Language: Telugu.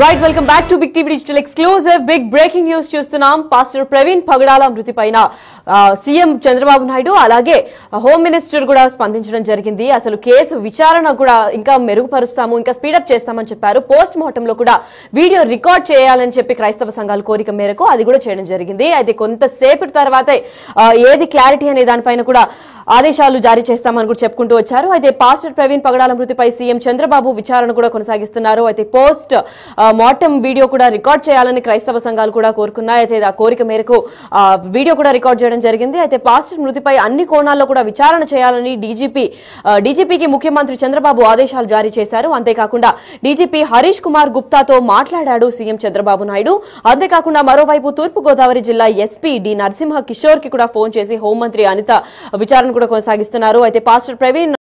Right welcome back to big TV digital exclusive big breaking news చూస్తున్నాం. పాస్టర్ ప్రవీణ్ పగడాల మృతి పైన సీఎం చంద్రబాబు నాయుడు అలాగే హోమ్ మినిస్టర్ కూడా స్పందించడం జరిగింది. అసలు కేసు విచారణ కూడా ఇంకా మెరుగుపరుస్తాము, ఇంకా స్పీడప్ చేస్తామని చెప్పారు. పోస్ట్ మార్టం లో కూడా వీడియో రికార్డ్ చేయాలని చెప్పి క్రైస్తవ సంఘాల కోరిక మేరకు అది కూడా చేయడం జరిగింది. అయితే కొంతసేపటి తర్వాతే ఏది క్లారిటీ అనే దానిపైన కూడా ఆదేశాలు జారీ చేస్తామని కూడా చెప్పుకుంటూ వచ్చారు. అయితే పాస్టర్ ప్రవీణ్ పగడాల మృతిపై సీఎం చంద్రబాబు విచారణ కూడా కొనసాగిస్తున్నారు. అయితే పోస్ట్ మార్టం వీడియో కూడా రికార్డ్ చేయాలని క్రైస్తవ సంఘాలు కూడా కోరుకున్నాయి. అయితే ఆ కోరిక మేరకు వీడియో కూడా రికార్డ్ చేయడం జరిగింది. అయితే పాస్టర్ మృతిపై అన్ని కోణాల్లో కూడా విచారణ చేయాలని డీజీపీకి ముఖ్యమంత్రి చంద్రబాబు ఆదేశాలు జారీ చేశారు. అంతేకాకుండా డీజీపీ హరీష్ కుమార్ గుప్తాతో మాట్లాడాడు సీఎం చంద్రబాబు నాయుడు. అంతేకాకుండా మరోవైపు తూర్పుగోదావరి జిల్లా ఎస్పీ డి నరసింహ కిషోర్ కి కూడా ఫోన్ చేసి హోంమంత్రి అనిత విచారణ కూడా కొనసాగిస్తున్నారు. అయితే పాస్టర్ ప్రవీణ్